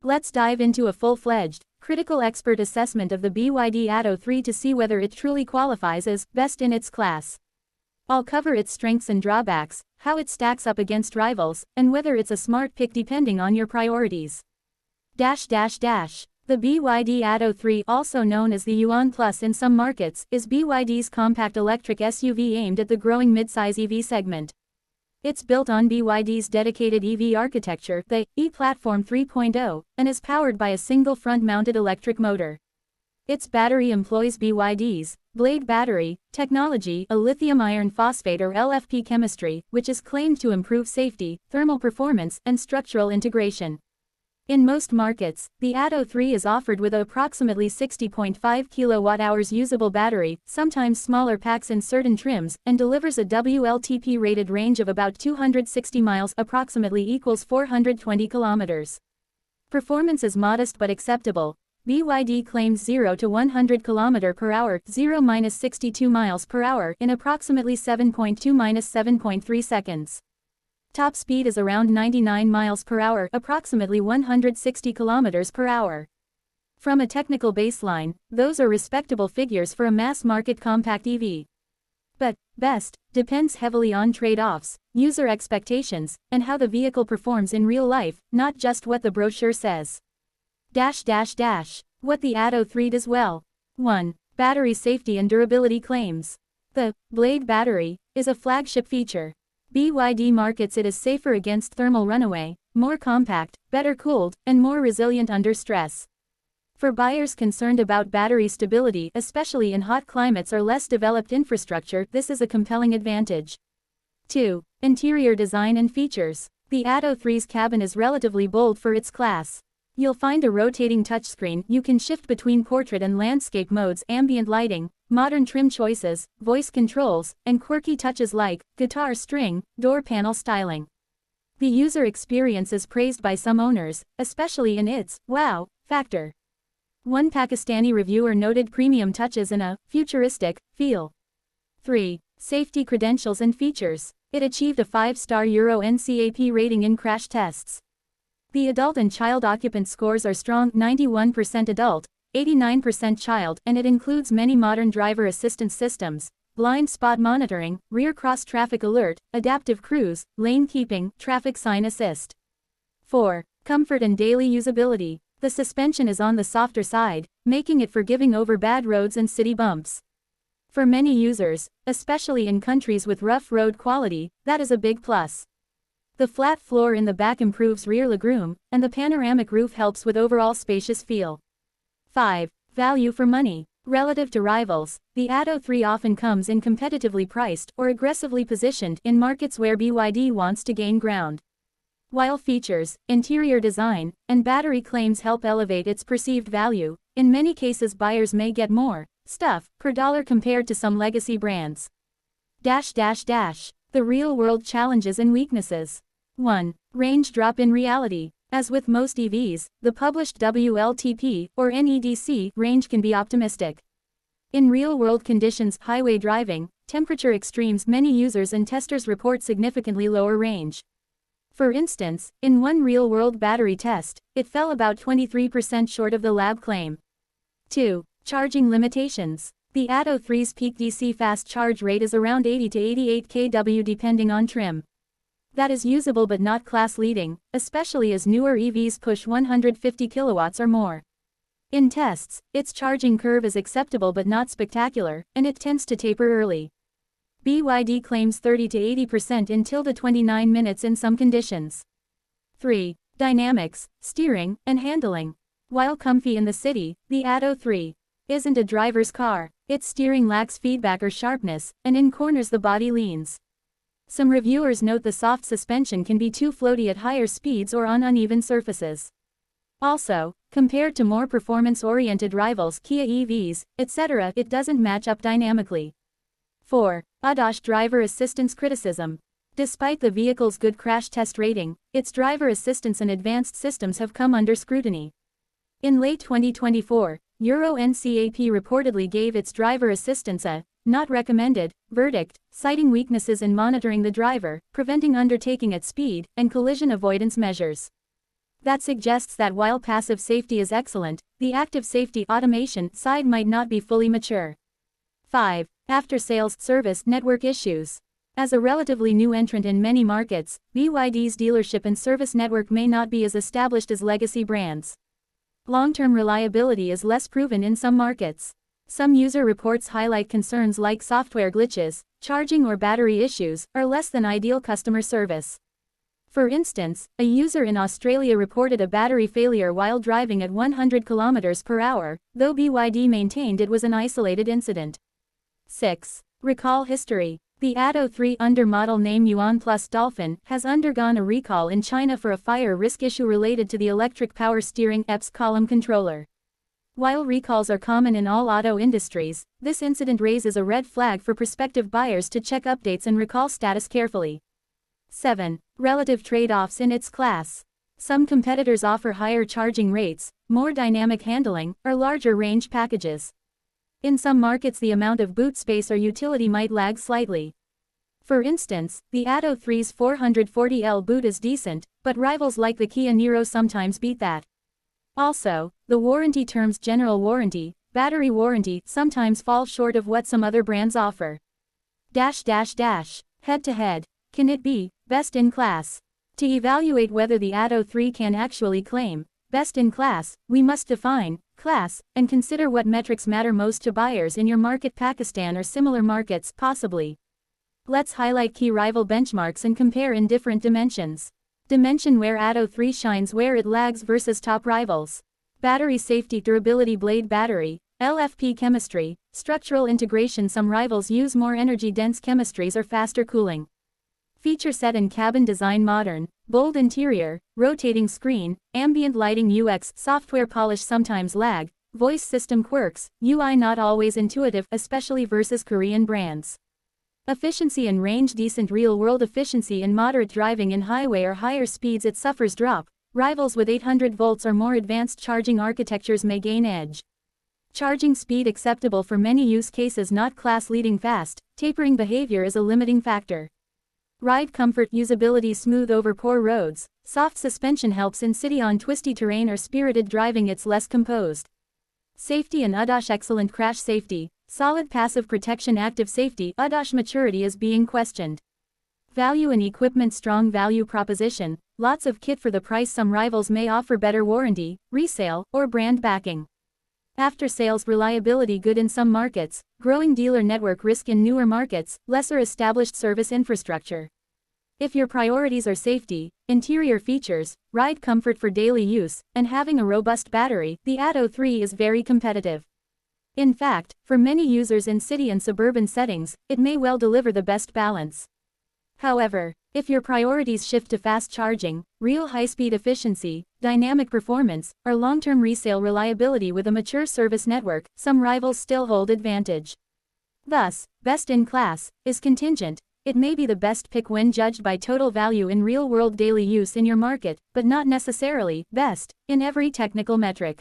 Let's dive into a full-fledged, critical expert assessment of the BYD Atto 3 to see whether it truly qualifies as best in its class. I'll cover its strengths and drawbacks, how it stacks up against rivals, and whether it's a smart pick depending on your priorities. The BYD Atto 3, also known as the Yuan Plus in some markets, is BYD's compact electric SUV aimed at the growing midsize EV segment. It's built on BYD's dedicated EV architecture, the E-Platform 3.0, and is powered by a single front-mounted electric motor. Its battery employs BYD's Blade battery technology, a lithium iron phosphate or LFP chemistry, which is claimed to improve safety, thermal performance, and structural integration. In most markets, the Atto 3 is offered with a approximately 60.5 kWh usable battery, sometimes smaller packs in certain trims, and delivers a WLTP-rated range of about 260 miles, approximately equals 420 kilometers. Performance is modest but acceptable. BYD claims 0 to 100 km per hour, 0-62 miles per hour, in approximately 7.2-7.3 seconds. Top speed is around 99 miles per hour, approximately 160 kilometers per hour. From a technical baseline, those are respectable figures for a mass-market compact EV. But best depends heavily on trade-offs, user expectations, and how the vehicle performs in real life, not just what the brochure says. What the Atto 3 does well. 1. Battery safety and durability claims. The Blade battery is a flagship feature. BYD markets it as safer against thermal runaway, more compact, better cooled, and more resilient under stress. For buyers concerned about battery stability, especially in hot climates or less developed infrastructure, this is a compelling advantage. 2. Interior design and features. The Atto 3's cabin is relatively bold for its class. You'll find a rotating touchscreen, you can shift between portrait and landscape modes, ambient lighting, modern trim choices, voice controls, and quirky touches like guitar string, door panel styling. The user experience is praised by some owners, especially in its wow factor. One Pakistani reviewer noted premium touches and a futuristic feel. 3. Safety credentials and features. It achieved a 5-star Euro NCAP rating in crash tests. The adult and child occupant scores are strong, 91% adult, 89% child, and it includes many modern driver assistance systems, blind spot monitoring, rear cross-traffic alert, adaptive cruise, lane keeping, traffic sign assist. 4. Comfort and daily usability. The suspension is on the softer side, making it forgiving over bad roads and city bumps. For many users, especially in countries with rough road quality, that is a big plus. The flat floor in the back improves rear legroom, and the panoramic roof helps with overall spacious feel. 5. Value for money. Relative to rivals, the Atto 3 often comes in competitively priced or aggressively positioned in markets where BYD wants to gain ground. While features, interior design, and battery claims help elevate its perceived value, in many cases buyers may get more stuff per dollar compared to some legacy brands. The real-world challenges and weaknesses. 1. Range drop in reality. As with most EVs, the published WLTP, or NEDC, range can be optimistic. In real-world conditions, highway driving, temperature extremes, many users and testers report significantly lower range. For instance, in one real-world battery test, it fell about 23% short of the lab claim. 2. Charging limitations. The Atto 3's peak DC fast charge rate is around 80 to 88 kW depending on trim. That is usable but not class-leading, especially as newer EVs push 150 kilowatts or more. In tests, its charging curve is acceptable but not spectacular, and it tends to taper early. BYD claims 30 to 80% in till 29 minutes in some conditions. 3. Dynamics, steering, and handling. While comfy in the city, the Atto 3 isn't a driver's car. Its steering lacks feedback or sharpness, and in corners the body leans. Some reviewers note the soft suspension can be too floaty at higher speeds or on uneven surfaces. Also, compared to more performance-oriented rivals Kia EVs, etc., it doesn't match up dynamically. 4. ADAS driver assistance criticism. Despite the vehicle's good crash test rating, its driver assistance and advanced systems have come under scrutiny. In late 2024, Euro NCAP reportedly gave its driver assistance a not recommended verdict, citing weaknesses in monitoring the driver, preventing undertaking at speed, and collision avoidance measures. That suggests that while passive safety is excellent, the active safety automation side might not be fully mature. 5. After-sales service network issues. As a relatively new entrant in many markets, BYD's dealership and service network may not be as established as legacy brands. Long-term reliability is less proven in some markets. Some user reports highlight concerns like software glitches, charging or battery issues, or less than ideal customer service. For instance, a user in Australia reported a battery failure while driving at 100 km per hour, though BYD maintained it was an isolated incident. 6. Recall history. The Atto 3 under model name Yuan Plus Dolphin has undergone a recall in China for a fire risk issue related to the electric power steering EPS column controller. While recalls are common in all auto industries, this incident raises a red flag for prospective buyers to check updates and recall status carefully. 7. Relative trade-offs in its class. Some competitors offer higher charging rates, more dynamic handling, or larger range packages. In some markets the amount of boot space or utility might lag slightly. For instance, the Atto 3's 440L boot is decent, but rivals like the Kia Niro sometimes beat that. Also, the warranty terms general warranty, battery warranty sometimes fall short of what some other brands offer. Head-to-head. Can it be best in class? To evaluate whether the Atto 3 can actually claim best in class, we must define class and consider what metrics matter most to buyers in your market. Pakistan or similar markets, possibly. Let's highlight key rival benchmarks and compare in different dimensions. Dimension where Atto 3 shines, where it lags versus top rivals. Battery safety, durability, blade battery, LFP chemistry, structural integration. Some rivals use more energy-dense chemistries or faster cooling. Feature set and cabin design, modern, bold interior, rotating screen, ambient lighting. UX, software polish sometimes lag, voice system quirks, UI not always intuitive, especially versus Korean brands. Efficiency and range, decent real-world efficiency in moderate driving. In highway or higher speeds it suffers drop. Rivals with 800 volts or more advanced charging architectures may gain edge. Charging speed acceptable for many use cases, not class-leading. Fast tapering behavior is a limiting factor. Ride comfort, usability, smooth over poor roads, soft suspension helps in city on twisty terrain or spirited driving. It's less composed. Safety and ADAS, excellent crash safety, solid passive protection. Active safety, ADAS maturity is being questioned. Value and equipment, strong value proposition, lots of kit for the price. Some rivals may offer better warranty, resale, or brand backing. After sales reliability, good in some markets, growing dealer network. Risk in newer markets, lesser established service infrastructure. If your priorities are safety, interior features, ride comfort for daily use, and having a robust battery, the Atto 3 is very competitive. In fact, for many users in city and suburban settings, it may well deliver the best balance. However, if your priorities shift to fast charging, real high-speed efficiency, dynamic performance, or long-term resale reliability with a mature service network, some rivals still hold advantage. Thus, best in class is contingent. It may be the best pick when judged by total value in real-world daily use in your market, but not necessarily best in every technical metric.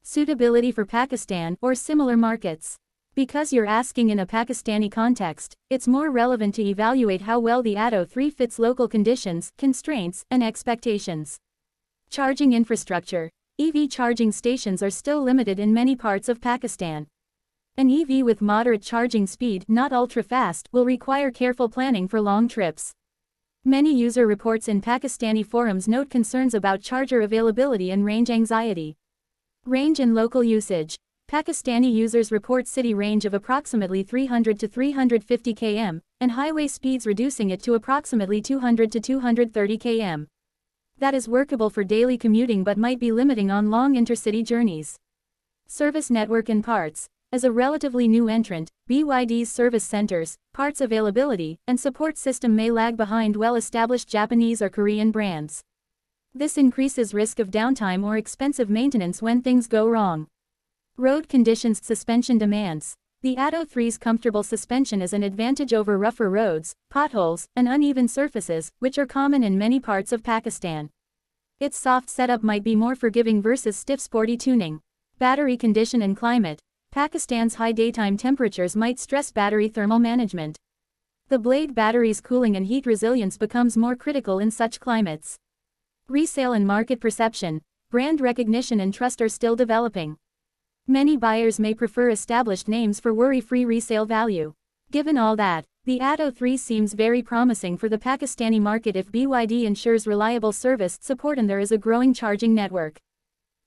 Suitability for Pakistan or similar markets. Because you're asking in a Pakistani context, it's more relevant to evaluate how well the Atto 3 fits local conditions, constraints, and expectations. Charging infrastructure. EV charging stations are still limited in many parts of Pakistan. An EV with moderate charging speed, not ultra-fast, will require careful planning for long trips. Many user reports in Pakistani forums note concerns about charger availability and range anxiety. Range and local usage. Pakistani users report city range of approximately 300 to 350 km, and highway speeds reducing it to approximately 200 to 230 km. That is workable for daily commuting but might be limiting on long intercity journeys. Service network and parts. As a relatively new entrant, BYD's service centers, parts availability, and support system may lag behind well-established Japanese or Korean brands. This increases risk of downtime or expensive maintenance when things go wrong. Road conditions, suspension demands. The Atto 3's comfortable suspension is an advantage over rougher roads, potholes, and uneven surfaces, which are common in many parts of Pakistan. Its soft setup might be more forgiving versus stiff, sporty tuning. Battery condition and climate. Pakistan's high daytime temperatures might stress battery thermal management. The blade battery's cooling and heat resilience becomes more critical in such climates. Resale and market perception, brand recognition and trust are still developing. Many buyers may prefer established names for worry-free resale value. Given all that, the Atto 3 seems very promising for the Pakistani market if BYD ensures reliable service support and there is a growing charging network.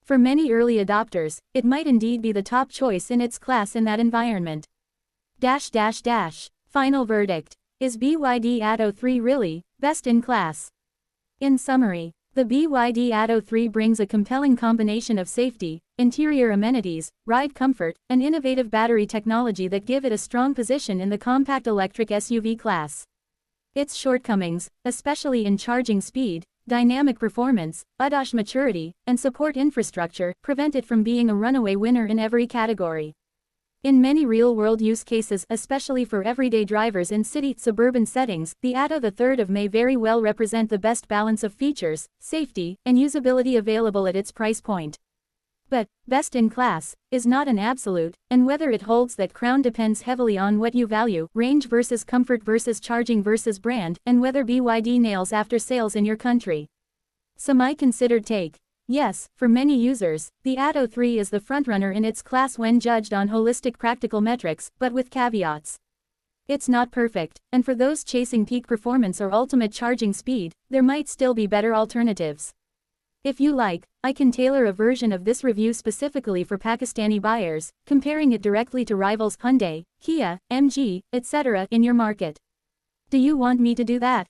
For many early adopters, it might indeed be the top choice in its class in that environment. Final verdict. Is BYD Atto 3 really best in class? In summary, the BYD Atto 3 brings a compelling combination of safety, interior amenities, ride comfort, and innovative battery technology that give it a strong position in the compact electric SUV class. Its shortcomings, especially in charging speed, dynamic performance, ADAS maturity, and support infrastructure, prevent it from being a runaway winner in every category. In many real-world use cases, especially for everyday drivers in city, suburban settings, the Atto III may very well represent the best balance of features, safety, and usability available at its price point. But, best in class, is not an absolute, and whether it holds that crown depends heavily on what you value, range versus comfort versus charging versus brand, and whether BYD nails after sales in your country. Semi-considered take. Yes, for many users, the Atto 3 is the frontrunner in its class when judged on holistic practical metrics, but with caveats. It's not perfect, and for those chasing peak performance or ultimate charging speed, there might still be better alternatives. If you like, I can tailor a version of this review specifically for Pakistani buyers, comparing it directly to rivals Hyundai, Kia, MG, etc. in your market. Do you want me to do that?